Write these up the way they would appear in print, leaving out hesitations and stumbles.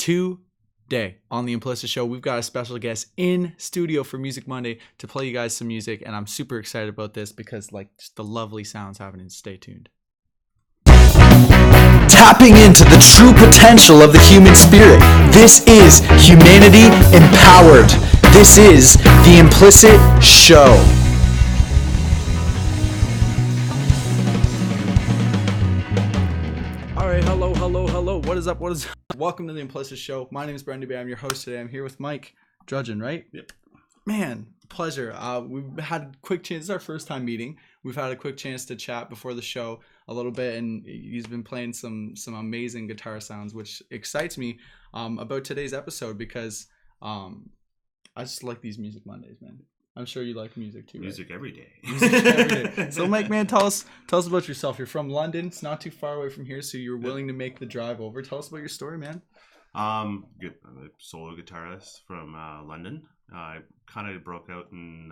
Today on the Implicit Show, we've got a special guest in studio for Music Monday to play you guys some music, and I'm super excited about this because just the lovely sounds happening. Stay tuned. Tapping into the true potential of the human spirit. This is Humanity Empowered. This is the Implicit Show. Hello. What is up? Welcome to the Implicit Show. My name is Brendan B. I'm your host today. I'm here with Mike Trudgen, right? Yep. Man, pleasure. We've had a quick chance. This is our first time meeting. We've had a quick chance to chat before the show a little bit, and he's been playing some amazing guitar sounds, which excites me about today's episode because I just like these Music Mondays, man. I'm sure you like music too, Music right? every day. Music every day. So, Mike, man, tell us about yourself. You're from London. It's not too far away from here, so you're willing to make the drive over. Tell us about your story, man. Good. I'm a solo guitarist from London. I kind of broke out in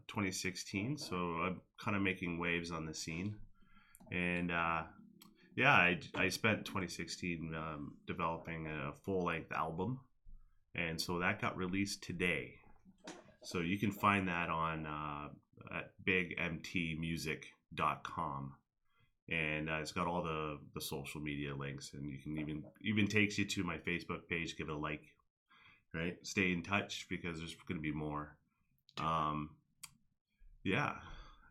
2016, so I'm kind of making waves on the scene. And I spent 2016 developing a full-length album, and so that got released today. So you can find that on at bigmtmusic.com, and it's got all the social media links, and you can even takes you to my Facebook page. Give it a like, right? Stay in touch because there's going to be more. I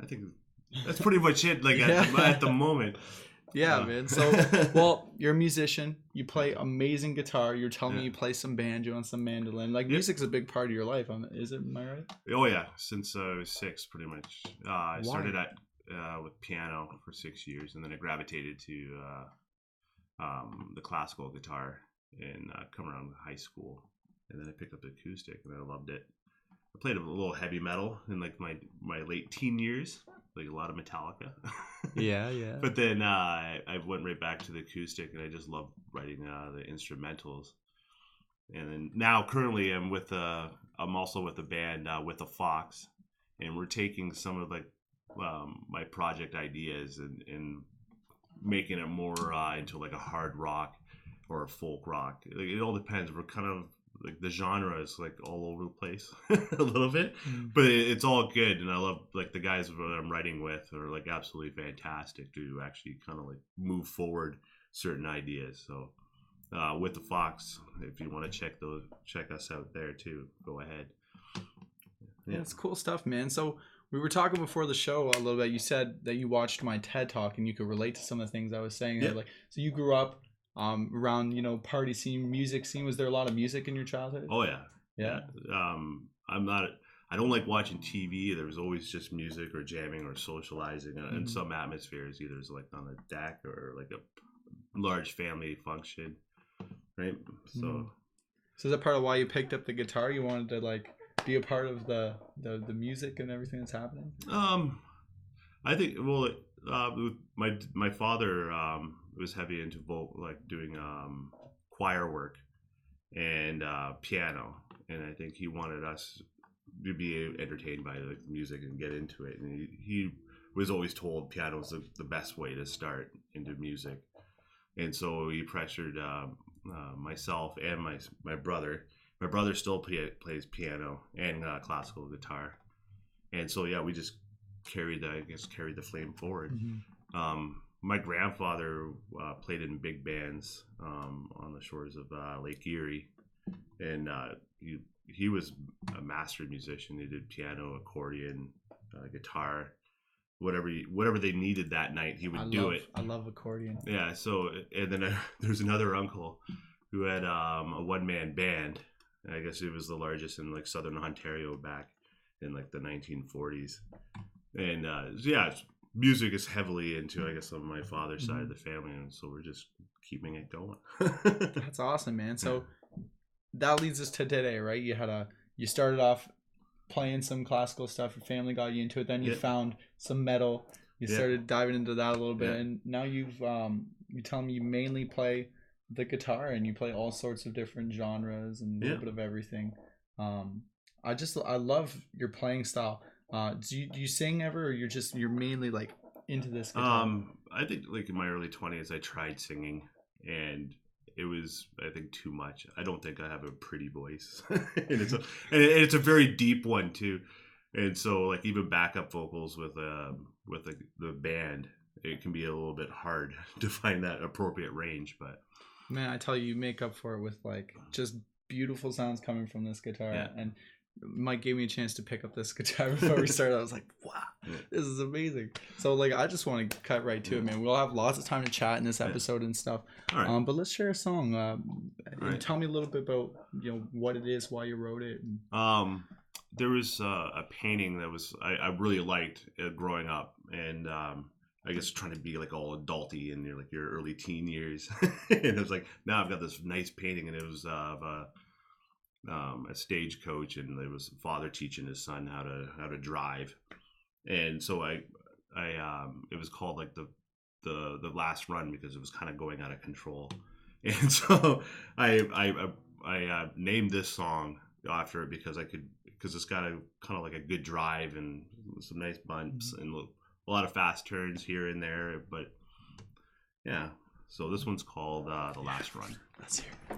think that's pretty much it. At the moment. Yeah, man. So, well, you're a musician. You play amazing guitar. You're telling me you play some banjo and some mandolin. Music's a big part of your life. Am I right? Oh, yeah. Since I was 6, pretty much. I started with piano for 6 years, and then I gravitated to the classical guitar and come around high school. And then I picked up the acoustic, and I loved it. I played a little heavy metal in my late teen years, like a lot of Metallica. Yeah. But then I went right back to the acoustic, and I just love writing the instrumentals. And then now currently I'm also with a band with the Fox, and we're taking some of my project ideas and making it more into like a hard rock or a folk rock. It all depends. We're kind of the genre is all over the place a little bit, but it's all good. And I love the guys that I'm writing with are absolutely fantastic to actually kind of move forward certain ideas. So with the Fox, if you want to check us out there too, go ahead. Yeah, it's cool stuff, man. So we were talking before the show a little bit. You said that you watched my TED Talk and you could relate to some of the things I was saying. Yeah. So you grew up around party scene, music scene. Was there a lot of music in your childhood? Oh yeah. I don't like watching TV. There was always just music or jamming or socializing in some atmospheres, either it's on a deck or a large family function, right? So is that part of why you picked up the guitar? You wanted to be a part of the music and everything that's happening? I think my father was heavy into doing choir work and piano, and I think he wanted us to be entertained by the music and get into it. And he was always told piano was the best way to start into music, and so he pressured myself and my brother. My brother still plays piano and classical guitar, and so we just carried the flame forward. My grandfather played in big bands on the shores of Lake Erie, and he was a master musician. He did piano, accordion, guitar, whatever they needed that night. He would do it. I love accordion. Yeah. So and then there's another uncle who had a one-man band. I guess it was the largest in southern Ontario back in the 1940s, and music is heavily into, I guess, on my father's side of the family, and so we're just keeping it going. That's awesome, man. So that leads us to today, right? You started off playing some classical stuff. Your family got you into it. Then you found some metal. You started diving into that a little bit, and now you tell me you mainly play the guitar, and you play all sorts of different genres and a little bit of everything. I love your playing style. Do you sing ever, or you're mainly into this guitar? I think in my early 20s I tried singing, and it was, I think, too much. I don't think I have a pretty voice, and it's a very deep one too. And so, like, even backup vocals with the band, it can be a little bit hard to find that appropriate range. But man, I tell you, you make up for it with like just beautiful sounds coming from this guitar. Yeah. And Mike gave me a chance to pick up this guitar before we started. I was like, wow, this is amazing. So like, I just want to cut right to it, man. We'll have lots of time to chat in this episode and stuff. All right. But let's share a song. Right. Tell me a little bit about, you know, what it is, why you wrote it. There was a painting that was I really liked growing up, and I guess trying to be like all adulty in your early teen years, and it was like, now I've got this nice painting, and it was of a stagecoach, and it was father teaching his son how to drive, and so I it was called like the last run because it was kind of going out of control, and so I named this song after it because it's got a kind of like a good drive and some nice bumps and a lot of fast turns here and there. But yeah, so this one's called The Last Run. Let's hear it.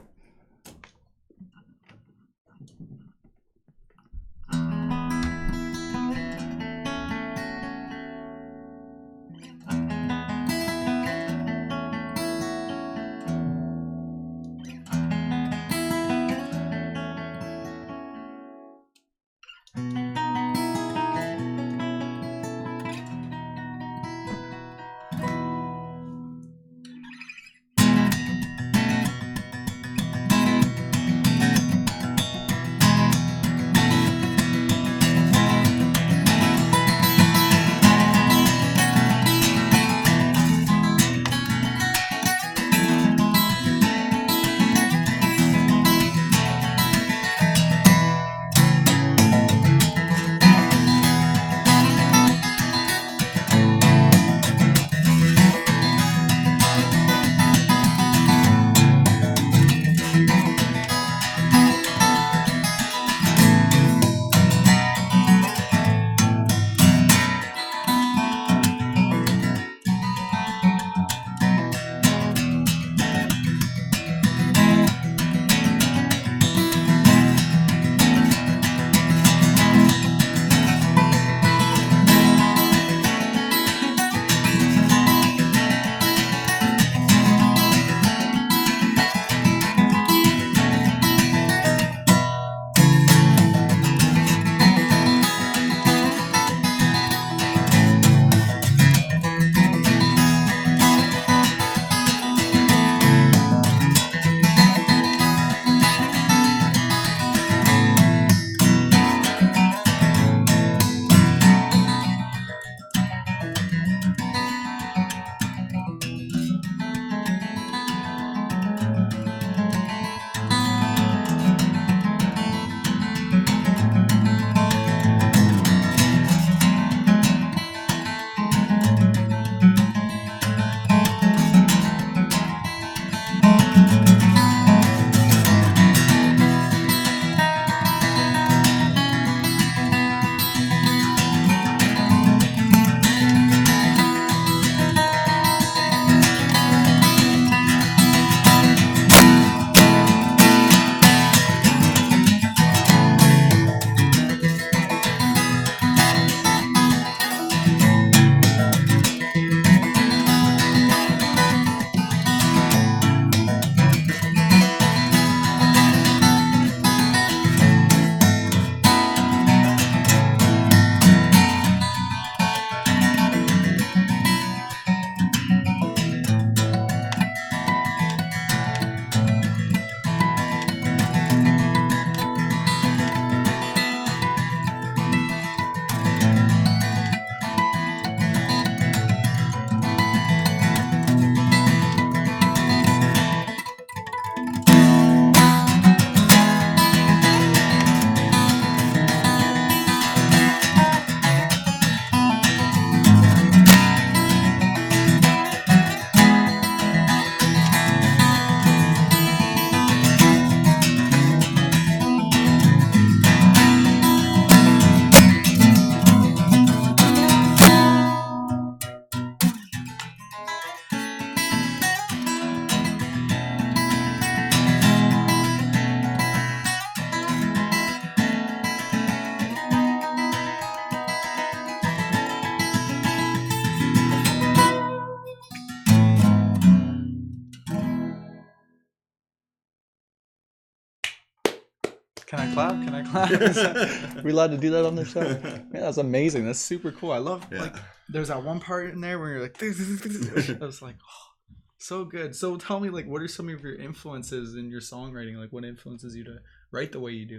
Can I clap? Can I clap? Are we allowed to do that on the show? Man, that's amazing. That's super cool. I love like there's that one part in there where you're like I was like, oh, so good. So tell me, like, what are some of your influences in your songwriting? Like, what influences you to write the way you do?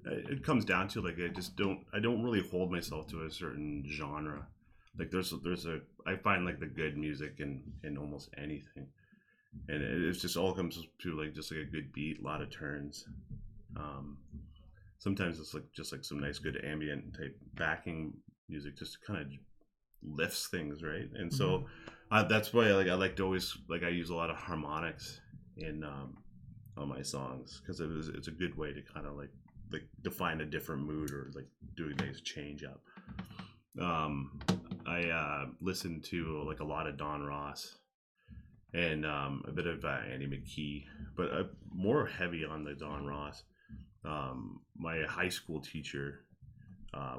It comes down to like I don't really hold myself to a certain genre. Like I find like the good music in almost anything, and it's just all comes to like just like a good beat, a lot of turns. Sometimes it's like just like some nice good ambient type backing music just kind of lifts things, right? And so that's why I like to always like I use a lot of harmonics in on my songs because it's a good way to kind of like define a different mood or like do a nice change up. I listen to like a lot of Don Ross and a bit of Andy McKee, but more heavy on the Don Ross. My high school teacher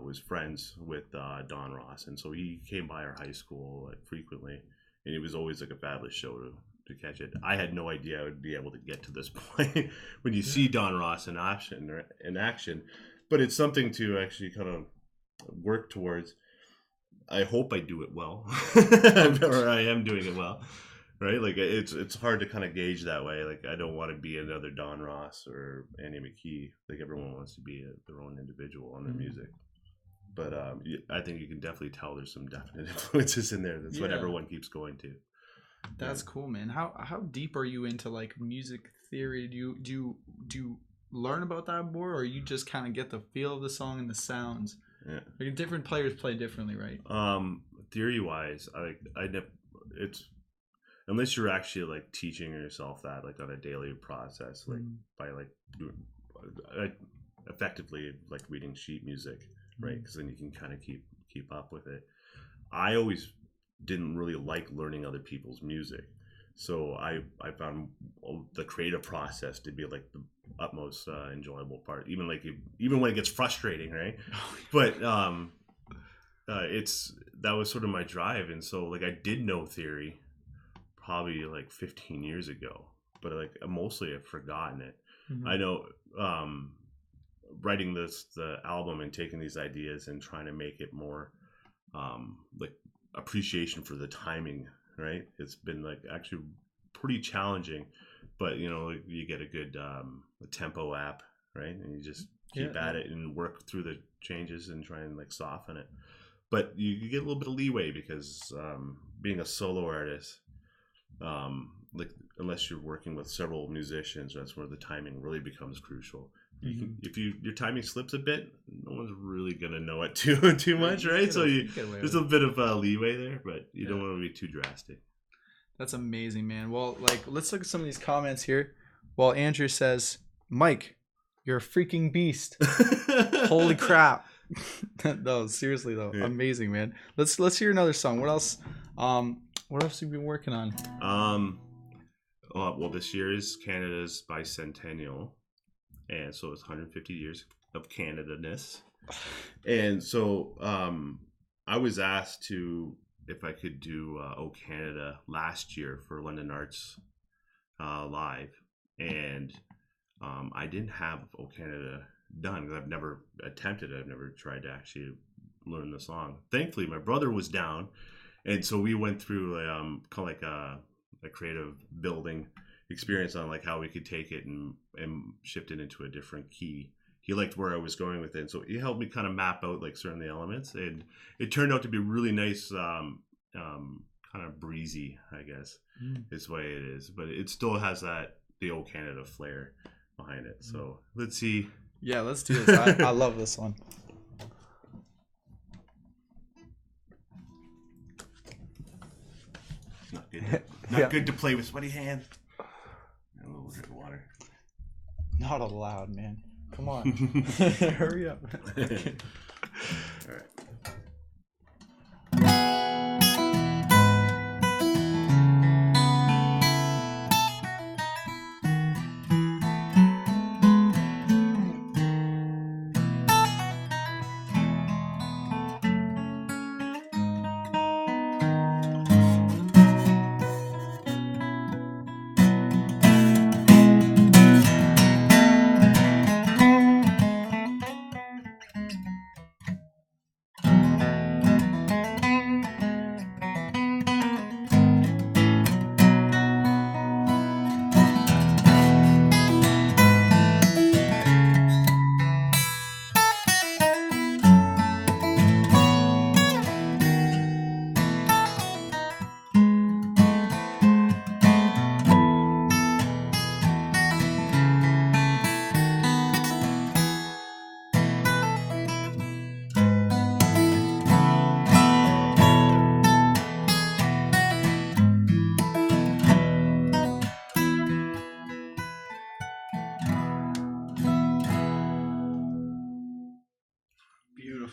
was friends with Don Ross, and so he came by our high school like frequently, and it was always like a fabulous show to catch it. I had no idea I would be able to get to this point when you see Don Ross in action, but it's something to actually kind of work towards. I hope I do it well, or I am doing it well, right? Like it's hard to kind of gauge that way. Like I don't want to be another Don Ross or Andy McKee. Like everyone wants to be their own individual on their music. But I think you can definitely tell there's some definite influences in there. That's what everyone keeps going to. That's cool, man. How deep are you into like music theory? Do you learn about that more, or you just kind of get the feel of the song and the sounds? Yeah. Like different players play differently, right? Theory wise, it's unless you're actually like teaching yourself that like on a daily process, like by like effectively like reading sheet music, right? Because then you can kind of keep up with it. I always didn't really like learning other people's music, so I found the creative process to be like the utmost enjoyable part, even when it gets frustrating, right? But that was sort of my drive, and so like I did know theory probably like 15 years ago, but like mostly I've forgotten it. I know writing the album and taking these ideas and trying to make it more like appreciation for the timing, right? It's been like actually pretty challenging, but you know, you get a good tempo app, right? And you just keep at it and work through the changes and try and like soften it. But you get a little bit of leeway because being a solo artist, like unless you're working with several musicians, that's where the timing really becomes crucial. If your timing slips a bit, no one's really gonna know it too much, right? So there's a bit of leeway there, but you don't want to be too drastic. That's amazing, man. Well, like let's look at some of these comments here. Well, Andrew says, "Mike, you're a freaking beast." Holy crap! No, seriously though, amazing, man. Let's hear another song. What else? What else have you been working on? Well, this year is Canada's bicentennial. And so it's 150 years of Canada-ness. And so I was asked if I could do O Canada last year for London Arts Live. And I didn't have O Canada done because I've never attempted it. I've never tried to actually learn the song. Thankfully, my brother was down. And so we went through kind of like a creative building experience on like how we could take it and shift it into a different key. He liked where I was going with it, and so he helped me kind of map out like certain the elements, and it turned out to be really nice, kind of breezy, I guess is the way it is, but it still has the old Canada flair behind it. So let's see. Yeah, let's do this. I love this one. Not good. Not good to play with sweaty hands. A little bit of water. Not allowed, man. Come on. Hurry up. All right.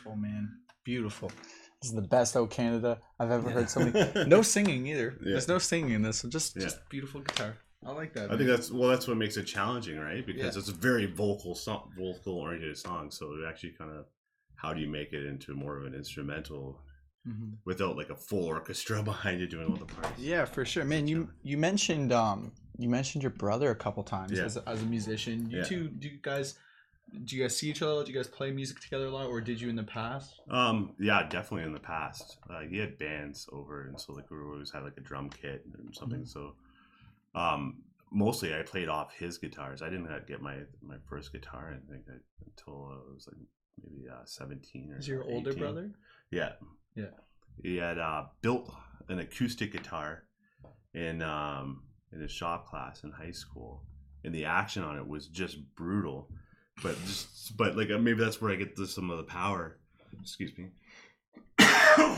Beautiful, man. Beautiful. This is the best "Oh Canada" I've ever heard somebody. No singing either. Yeah. There's no singing in this. So just beautiful guitar. I like that. I think that's what makes it challenging, right? Because it's a very vocal oriented song. So it actually kind of, how do you make it into more of an instrumental without like a full orchestra behind you doing all the parts? Yeah, for sure, man. You mentioned your brother a couple times as a musician. You two, do you guys see each other? Do you guys play music together a lot, or did you in the past? Yeah, definitely in the past. He had bands over, and so like we always had like a drum kit or something. So mostly I played off his guitars. I didn't get my first guitar, I think, until I was like maybe 17 or. Is your 18. Older brother? Yeah. He had built an acoustic guitar in his shop class in high school, and the action on it was just brutal. But like maybe that's where I get some of the power. Excuse me. A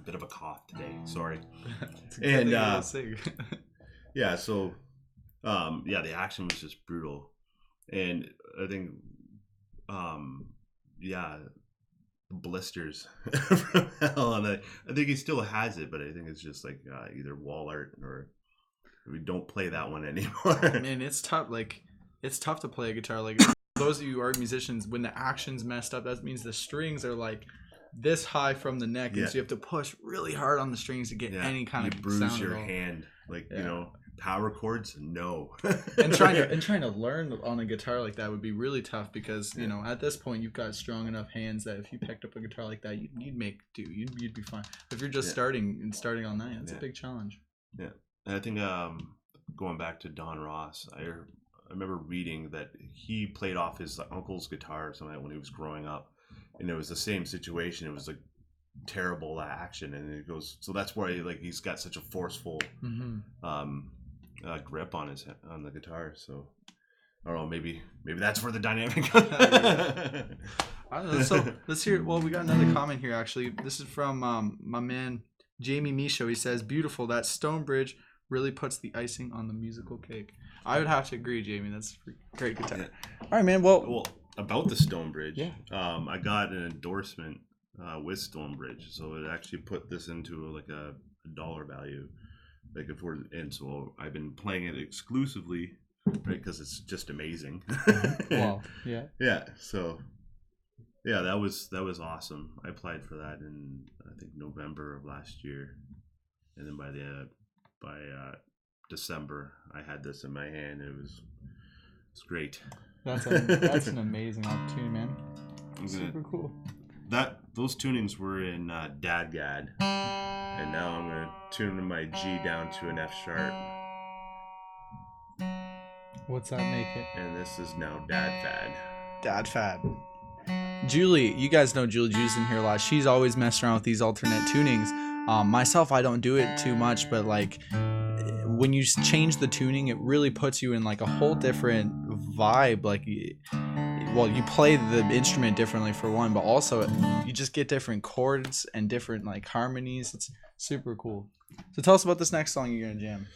bit of a cough today. Sorry. And yeah, so the action was just brutal, and I think blisters from hell, and I think he still has it, but I think it's just like either wall art or we don't play that one anymore. Man, it's tough. Like, it's tough to play a guitar. Like, those of you who are musicians, when the action's messed up, that means the strings are like this high from the neck, and so you have to push really hard on the strings to get any kind of bruise sound your hand, like you know. Power chords, no. and trying to learn on a guitar like that would be really tough, because you know, at this point you've got strong enough hands that if you picked up a guitar like that, you'd make do. You'd be fine. If you're just starting on that, it's a big challenge. Yeah, and I think going back to Don Ross, I remember reading that he played off his uncle's guitar or something when he was growing up, and it was the same situation. It was like terrible action, and it goes. So that's why he's got such a forceful. Grip on the guitar. So I don't know, maybe that's where the dynamic I don't know. So let's hear. Well, we got another comment here actually. This is from my man Jamie Michaud. He says, "Beautiful. That Stonebridge really puts the icing on the musical cake." I would have to agree, Jamie. That's a great guitar. All right, man. Well, about the Stonebridge, I got an endorsement with Stonebridge, so it actually put this into like a dollar value. Like so I've been playing it exclusively, right? Because it's just amazing. Wow. Yeah. So, that was awesome. I applied for that in I think November of last year, and then by December I had this in my hand. It's great. That's an amazing opportunity, man. Super cool. Those tunings were in Dadgad. And now I'm going to tune my G down to an F sharp. What's that make it? And this is now Dad Fad. Dad Fad. Julie, you guys know Julie's in here a lot. She's always messed around with these alternate tunings. Myself, I don't do it too much, but like when you change the tuning, it really puts you in like a whole different vibe. Like, well, you play the instrument differently for one, but also you just get different chords and different like harmonies. It's super cool. So tell us about this next song you're gonna jam.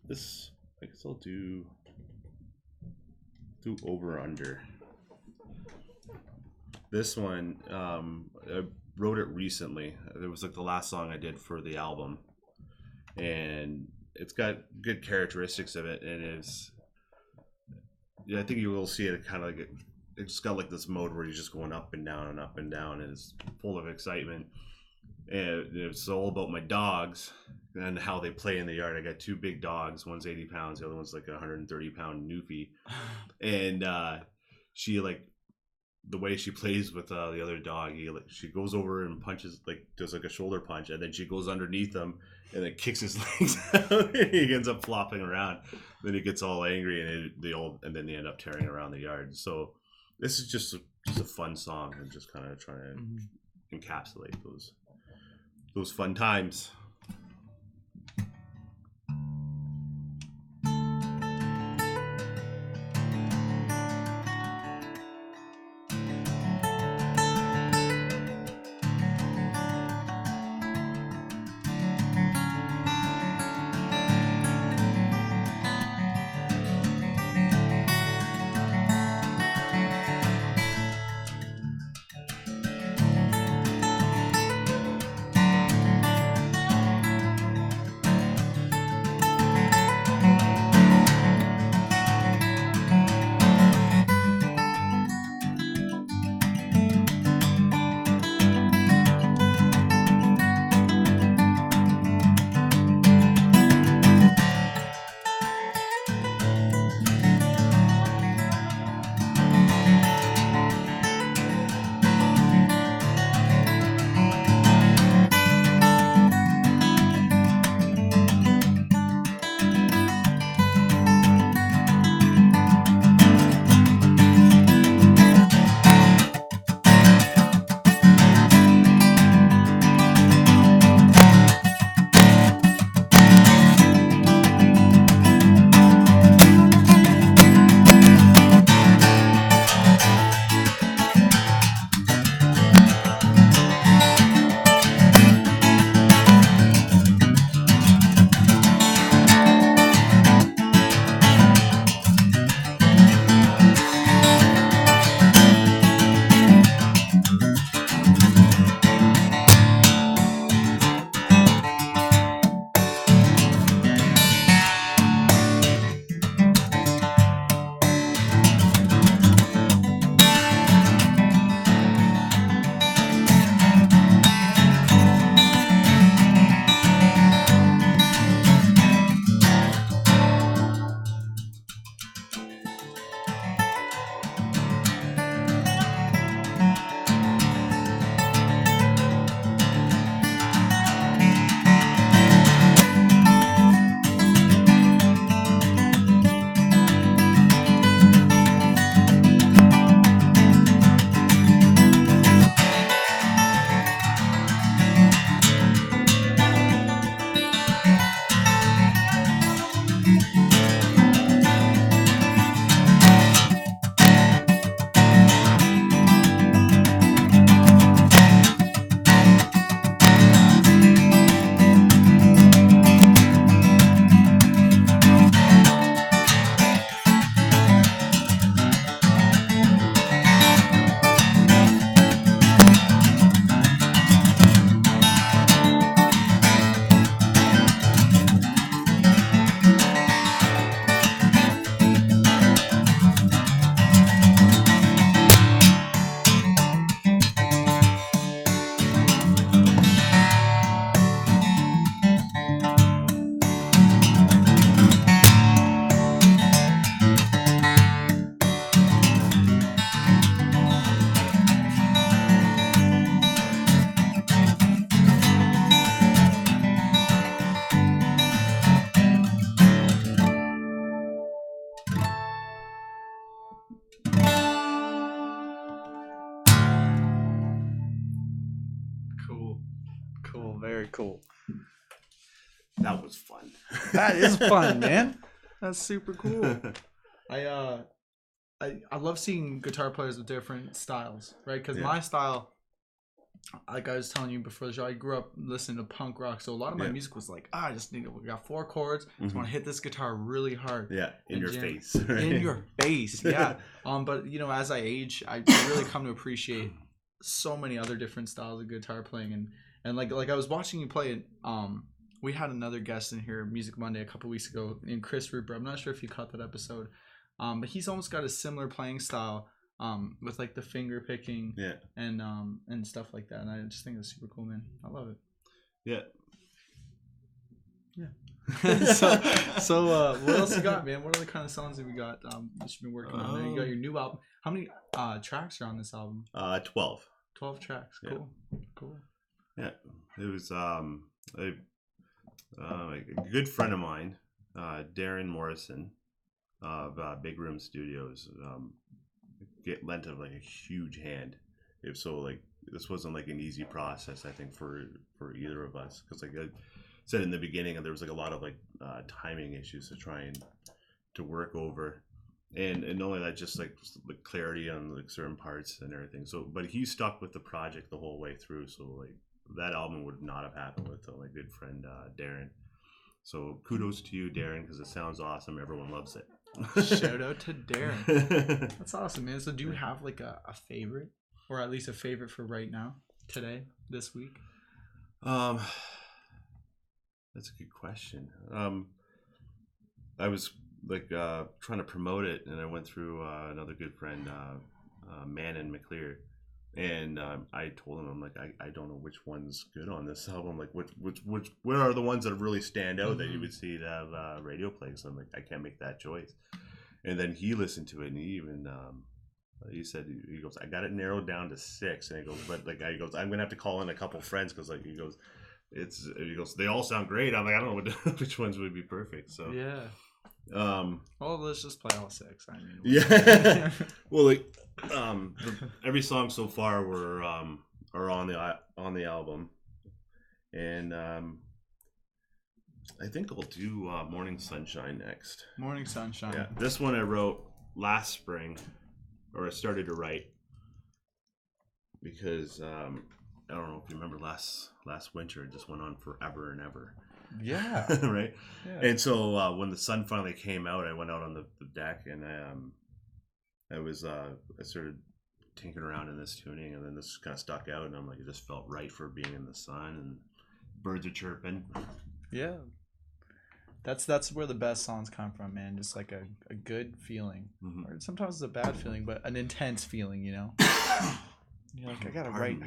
This I guess I'll do Over Under. This one, I wrote it recently. It was like the last song I did for the album, and it's got good characteristics of it, and I think you will see it kind of like it's got like this mode where you're just going up and down and up and down, and it's full of excitement. And it's all about my dogs and how they play in the yard. I got two big dogs. One's 80 pounds, the other one's like a 130-pound Newfie, and she like the way she plays with the other dog. She goes over and punches, like does like a shoulder punch, and then she goes underneath him and then kicks his legs out. He ends up flopping around. Then he gets all angry, and then they end up tearing around the yard. So this is just a fun song, and just kind of trying to encapsulate those fun times. very cool. That was fun. That is fun, man. That's super cool. I love seeing guitar players with different styles, right? Because my style, like I was telling you before the show, I grew up listening to punk rock, so a lot of my music was like, I just need we got 4 chords, just want to hit this guitar really hard. Yeah, in your face. Right? In your face, yeah. But you know, as I age, I really come to appreciate so many other different styles of guitar playing, and like I was watching you play it. We had another guest in here, Music Monday, a couple weeks ago, named Chris Rupert. I'm not sure if you caught that episode, but he's almost got a similar playing style, with like the finger picking, and stuff like that. And I just think it's super cool, man. I love it. Yeah. So what else you got, man? What other kind of songs have you got that you've been working on? You got your new album. How many tracks are on this album? 12. 12 tracks. Cool. Cool. Yeah, it was a good friend of mine, Darren Morrison of Big Room Studios, lent him like a huge hand. If so, like this wasn't like an easy process, I think, for either of us, because like I said in the beginning, there was like a lot of like timing issues to try and to work over, and not only that, just like clarity on like certain parts and everything. So, but he stuck with the project the whole way through. So like that album would not have happened without my good friend Darren. So kudos to you, Darren, because it sounds awesome. Everyone loves it. Shout out to Darren. That's awesome, man. So do you have like a favorite, or at least a favorite for right now, today, this week? That's a good question. I was like trying to promote it, and I went through another good friend, Manon McClear, and I told him, I'm like, I don't know which one's good on this album. Like, where are the ones that really stand out that you would see to have radio play? So I'm like, I can't make that choice. And then he listened to it, and he even he said, he goes, I got it narrowed down to 6, and he goes, but like he goes, I'm gonna have to call in a couple friends, because like he goes, they all sound great. I'm like, I don't know which ones would be perfect. So yeah. Well, let's just play all 6. I mean, yeah. Well, like every song so far are on the album, and I think I'll do Morning Sunshine next. Morning Sunshine. Yeah, this one I wrote last spring, or I started to write because I don't know if you remember last winter, it just went on forever and ever. Yeah. Right. Yeah. And so when the sun finally came out, I went out on the deck, and I started tinkering around in this tuning, and then this kind of stuck out, and I'm like, it just felt right for being in the sun, and birds are chirping. Yeah. That's where the best songs come from, man. Just like a good feeling, or sometimes it's a bad feeling, but an intense feeling, you know. You're like, I gotta write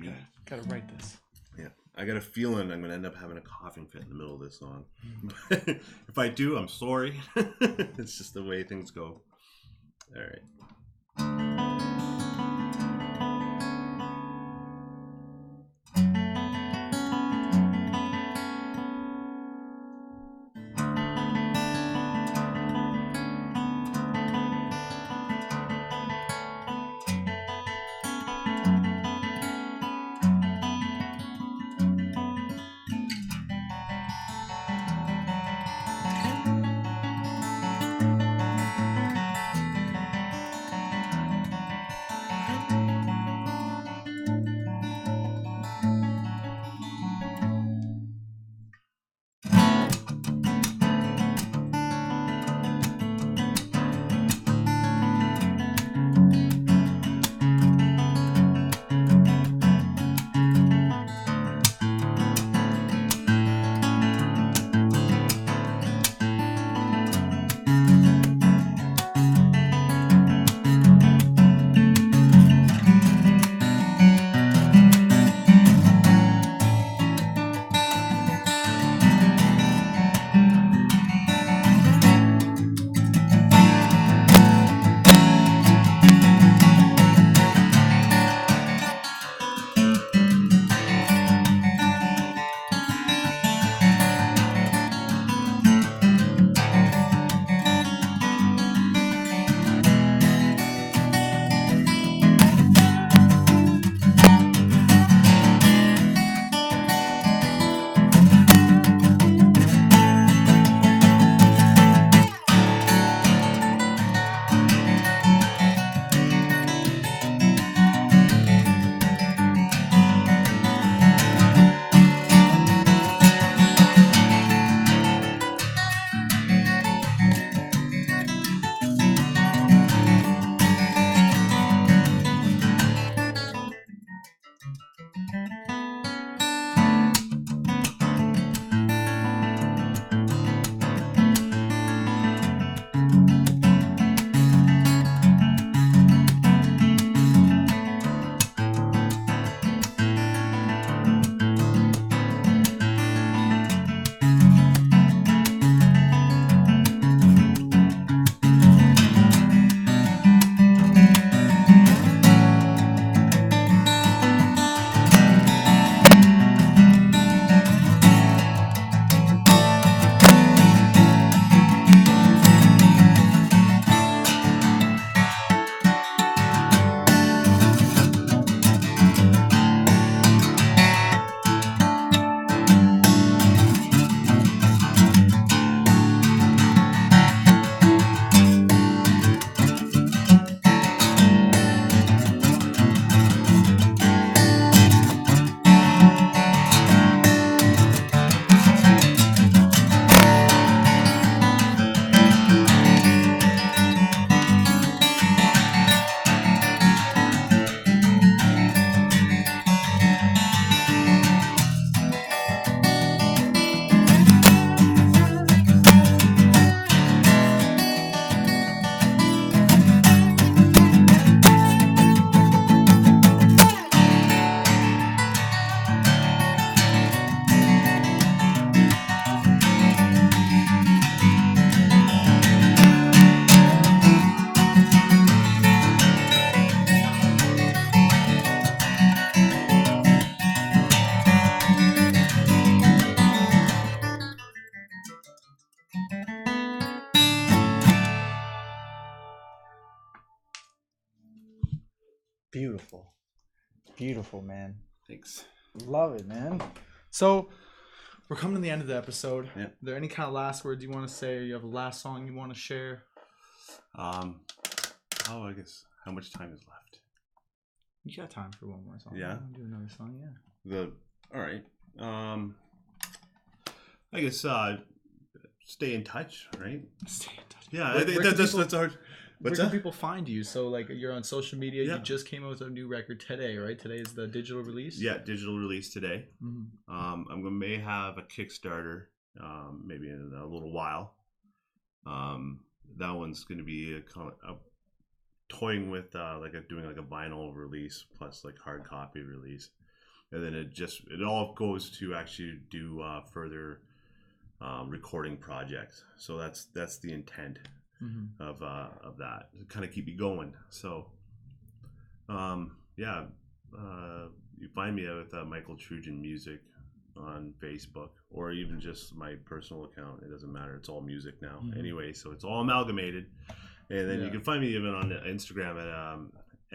this. Yeah, I got a feeling I'm gonna end up having a coughing fit in the middle of this song. If I do, I'm sorry. It's just the way things go. All right. Beautiful. Beautiful, man. Thanks. Love it, man. So we're coming to the end of the episode. Yeah. Are there any kind of last words you want to say? Or you have a last song you want to share? I guess how much time is left? You got time for one more song. Yeah. Do another song, yeah. All right. I guess stay in touch, right? Stay in touch. Yeah, I think that's hard. Where can people find you? So, like, you're on social media. Yeah. You just came out with a new record today, right? Today is the digital release? Yeah, digital release today. Mm-hmm. May have a Kickstarter maybe in a little while. That one's going to be toying with doing like a vinyl release plus like hard copy release. And then it all goes to actually do further recording projects. So that's the intent. Mm-hmm. of that to kind of keep you going. So you find me with Michael Trudgen Music on Facebook, or even just my personal account. It doesn't matter, it's all music now. Mm-hmm. Anyway, so it's all amalgamated. And then you can find me even on Instagram at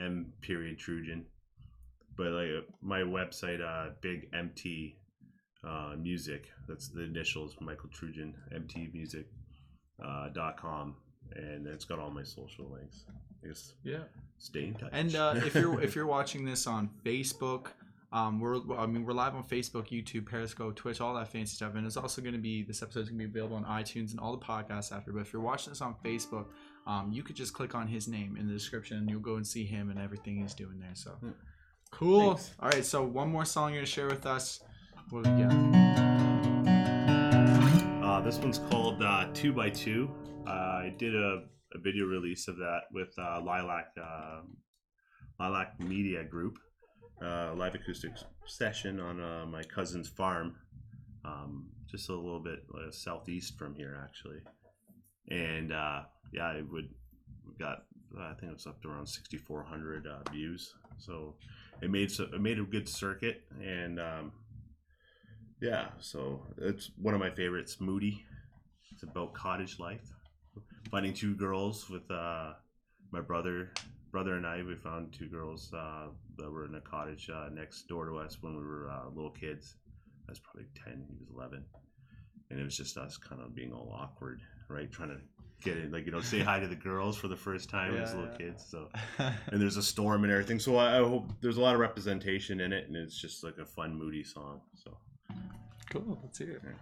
m.trudgen. But like my website, Big MT Music, that's the initials, Michael Trudgen, mtmusic.com. And it's got all my social links. Just stay in touch. And if you're watching this on Facebook, we're live on Facebook, YouTube, Periscope, Twitch, all that fancy stuff. And it's also going to be, this episode's going to be available on iTunes and all the podcasts after. But if you're watching this on Facebook, you could just click on his name in the description and you'll go and see him and everything he's doing there. So cool. Thanks. All right, so one more song you're gonna share with us. What do we got? This one's called 2x2. I did a video release of that with Lilac Media Group, live acoustic session on my cousin's farm, just a little bit southeast from here actually. And we got, I think it was up to around 6,400 views. So it made a good circuit, and so it's one of my favorites. Moody. It's about cottage life. Finding two girls with my brother and I. We found two girls that were in a cottage next door to us when we were little kids. I was probably 10, he was 11, and it was just us kind of being all awkward, right? Trying to get in, say hi to the girls for the first time as little kids. So, and there's a storm and everything. So I hope there's a lot of representation in it, and it's just like a fun, moody song. So cool. Let's hear it.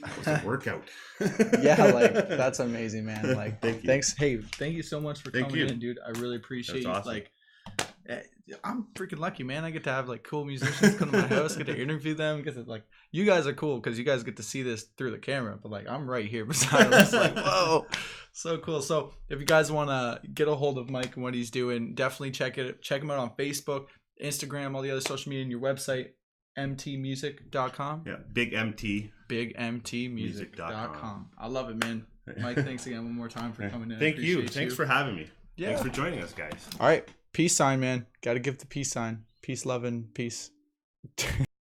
That was a workout. Yeah, like that's amazing, man. Like, Thank you. thanks. Hey, thank you so much for Thank coming you. in, dude. I really appreciate That's you. awesome. Like, I'm freaking lucky, man. I get to have like cool musicians come to my house, get to interview them, because like you guys are cool because you guys get to see this through the camera, but like I'm right here beside them. It's like, whoa, so cool. So if you guys want to get a hold of Mike and what he's doing, definitely check him out on Facebook, Instagram, all the other social media, and your website, mtmusic.com. Yeah, Big MT. bigmtmusic.com. I love it, man. Mike, thanks again one more time for coming in. Thank you. Thanks for having me. Yeah. Thanks for joining us, guys. All right. Peace sign, man. Got to give the peace sign. Peace, love, and peace.